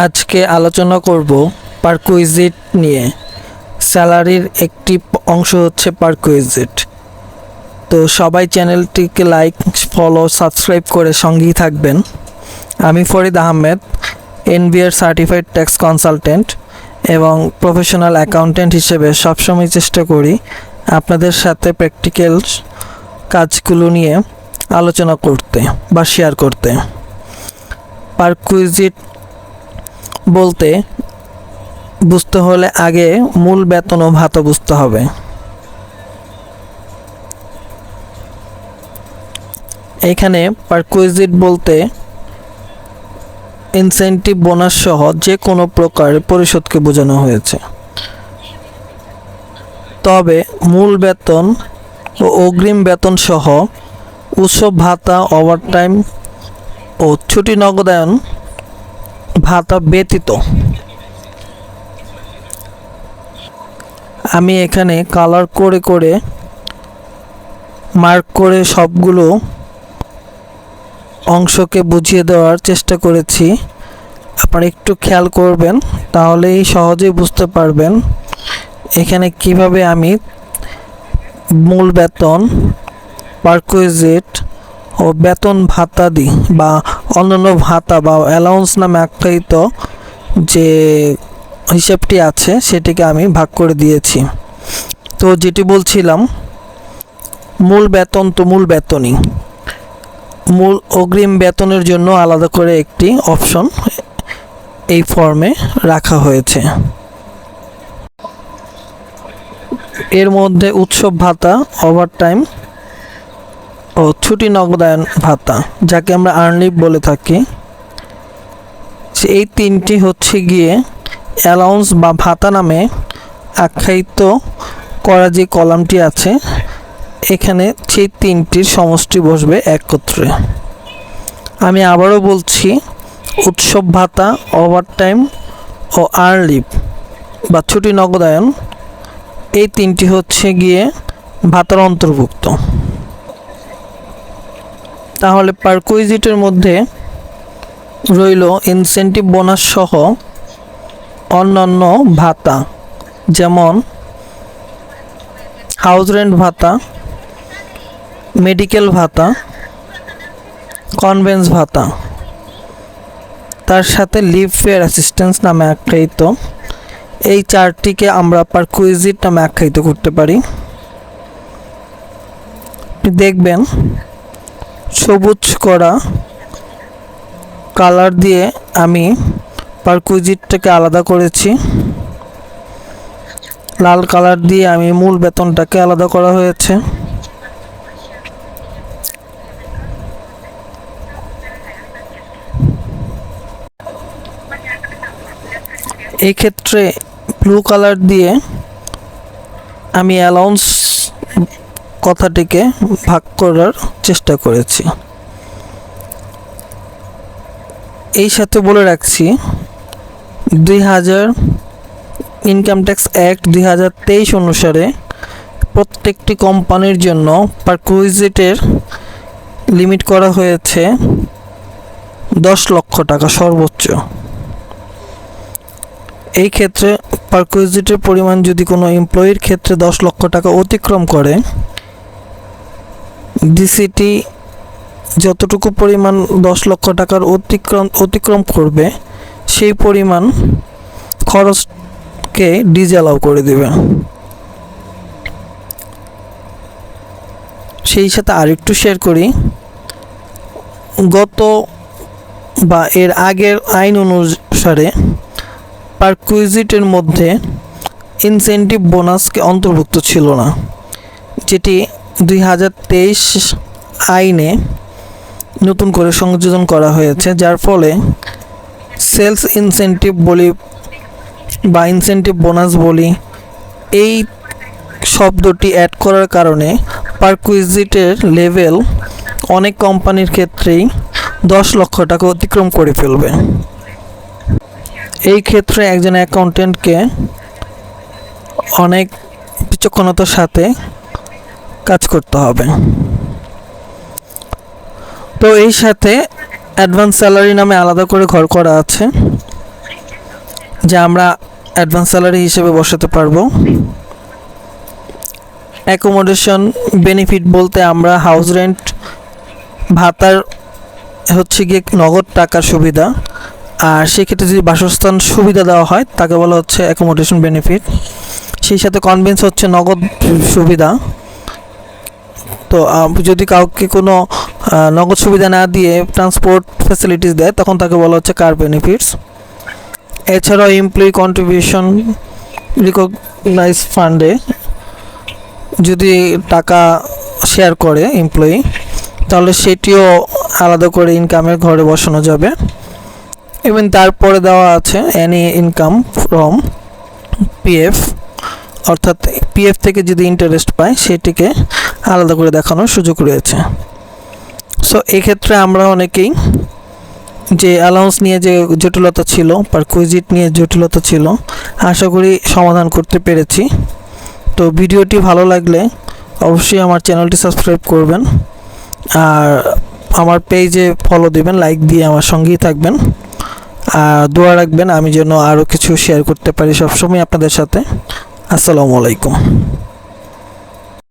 আজকে আলোচনা করব পারকুইজিট নিয়ে। স্যালারির একটি অংশ হচ্ছে পারকুইজিট। তো সবাই চ্যানেলটিকে লাইক, ফলো, সাবস্ক্রাইব করে সঙ্গেই থাকবেন। আমি Farid Ahmed, NBR certified tax consultant এবং প্রফেশনাল অ্যাকাউন্টেন্ট হিসেবে সবসময় চেষ্টা করি আপনাদের সাথে প্র্যাকটিক্যাল কাজগুলো নিয়ে আলোচনা করতে বা শেয়ার করতে। পারকুইজিট বলতে বুঝতে হলে আগে মূল বেতন ও ভাতা বুঝতে হবে। এখানে পারকুইজিট বলতে ইনসেন্টিভ বোনাস সহ যে কোনো প্রকার পরিশোধকে বোঝানো হয়েছে। তবে মূল বেতন ও অগ্রিম বেতন সহ উৎসব ভাতা, ওভারটাইম ও ছুটি নগদায়ন ভাতা ব্যতীত আমি এখানে কালার করে মার্ক করে সবগুলো অংশকে বুঝিয়ে দেওয়ার চেষ্টা করেছি। আপনারা একটু খেয়াল করবেন, তাহলেই সহজেই বুঝতে পারবেন এখানে কিভাবে আমি মূল বেতন, পারকুইজিট ও বেতন ভাতাদি বা অন্যান্য ভাতা বা অ্যালাউন্স নামে আখ্যায়িত যে হিসাবটি আছে সেটিকে আমি ভাগ করে দিয়েছি। তো যেটি বলছিলাম, মূল বেতন তো মূল বেতনই। মূল অগ্রিম বেতনের জন্য আলাদা করে একটি অপশন এই ফর্মে রাখা হয়েছে। এর মধ্যে উৎসব ভাতা, ওভারটাইম ও ছুটি নগদায়ন ভাতা, যাকে আমরা আর্নলিভ বলে থাকি, এই তিনটি হচ্ছে গিয়ে অ্যালাউন্স বা ভাতা নামে আখ্যায়িত করা যে কলামটি আছে, এখানে সেই তিনটির সমষ্টি বসবে একত্রে। আমি আবারও বলছি, উৎসব ভাতা, ওভারটাইম ও আর্নলিভ বা ছুটি নগদায়ন, এই তিনটি হচ্ছে গিয়ে ভাতার অন্তর্ভুক্ত। তাহলে পারকুইজিটের মধ্যে রইল ইনসেন্টিভ বোনাস সহ অন্যান্য ভাতা, যেমন হাউস রেন্ট ভাতা, মেডিকেল ভাতা, কনভেন্স ভাতা, তার সাথে লিভ ফেয়ার অ্যাসিস্ট্যান্স নামে আখ্যায়িত এই চারটিকে আমরা পারকুইজিট নামে আখ্যায়িত করতে পারি। দেখবেন সবুজ করা কালার দিয়ে আমি পারকুইজিটটাকে আলাদা করেছি, লাল কালার দিয়ে আমি মূল বেতনটাকে আলাদা করা হয়েছে। এই ক্ষেত্রে ব্লু কালার দিয়ে আমি অ্যালাউন্স কথাটিকে ভাগ করার চেষ্টা করেছি। এই সাথে বলে রাখছি, 2000 ইনকাম ট্যাক্স অ্যাক্ট 2023 অনুসারে প্রত্যেকটি কোম্পানির জন্য পারকুইজিটের লিমিট করা হয়েছে 10 লক্ষ টাকা সর্বোচ্চ। এই ক্ষেত্রে পারকুইজিটের পরিমাণ যদি কোনো এমপ্লয়ির ক্ষেত্রে 10 লক্ষ টাকা অতিক্রম করে, ডিসিটি যতটুকু পরিমাণ 10 লক্ষ টাকার অতিক্রম করবে সেই পরিমাণ খরচকে ডিসঅ্যালাউ করে দেবে। সেই সাথে আরেকটু শেয়ার করি, গত বা এর আগের আইন অনুসারে পারকুইজিটের মধ্যে ইনসেন্টিভ বোনাসকে অন্তর্ভুক্ত ছিল না, যেটি 2023 আইনে নতুন করে সংযোজন করা হয়েছে, যার ফলে সেলস ইনসেন্টিভ বলি বা ইনসেন্টিভ বোনাস বলি, এই শব্দটি অ্যাড করার কারণে পারকুইজিটের লেভেল অনেক কোম্পানির ক্ষেত্রেই 10 লক্ষ টাকা অতিক্রম করে ফেলবে। এই ক্ষেত্রে একজন অ্যাকাউন্টেন্টকে অনেক বিচক্ষণতার সাথে কাজ করতে হবে। তো এই সাথে অ্যাডভান্স স্যালারি নামে আলাদা করে ঘর করা আছে, যা আমরা অ্যাডভান্স স্যালারি হিসেবে বসাতে পারবো। অ্যাকোমোডেশন বেনিফিট বলতে আমরা হাউস রেন্ট ভাতার হচ্ছে গিয়ে নগদ টাকার সুবিধা, আর সেক্ষেত্রে যদি বাসস্থান সুবিধা দেওয়া হয় তাকে বলা হচ্ছে অ্যাকোমোডেশন বেনিফিট। সেই সাথে কনভেন্স হচ্ছে নগদ সুবিধা। তো যদি কাউকে কোনো নগদ সুবিধা না দিয়ে ট্রান্সপোর্ট ফ্যাসিলিটিস দেয় তখন তাকে বলা হচ্ছে কার বেনিফিটস। এছাড়াও এমপ্লয়ি কন্ট্রিবিউশন রিকগনাইজ ফান্ডে যদি টাকা শেয়ার করে এমপ্লয়ি, তাহলে সেটিও আলাদা করে ইনকামের ঘরে বসানো যাবে। এবং তারপরে দেওয়া আছে এনি ইনকাম ফ্রম পিএফ, অর্থাৎ পিএফ থেকে যদি ইন্টারেস্ট পায় সেটিকে আলাদা করে দেখানোর সুযোগ রয়েছে। সো এক্ষেত্রে আমরা অনেকেই যে অ্যালাউন্স নিয়ে যে জটিলতা ছিল, পারকুইজিট নিয়ে জটিলতা ছিল, আশা করি সমাধান করতে পেরেছি। তো ভিডিওটি ভালো লাগলে অবশ্যই আমার চ্যানেলটি সাবস্ক্রাইব করবেন, আর আমার পেজে ফলো দিবেন, লাইক দিয়ে আমার সঙ্গেই থাকবেন, আর দোয়া রাখবেন আমি যেন আরও কিছু শেয়ার করতে পারি সবসময় আপনাদের সাথে। আসসালামু আলাইকুম।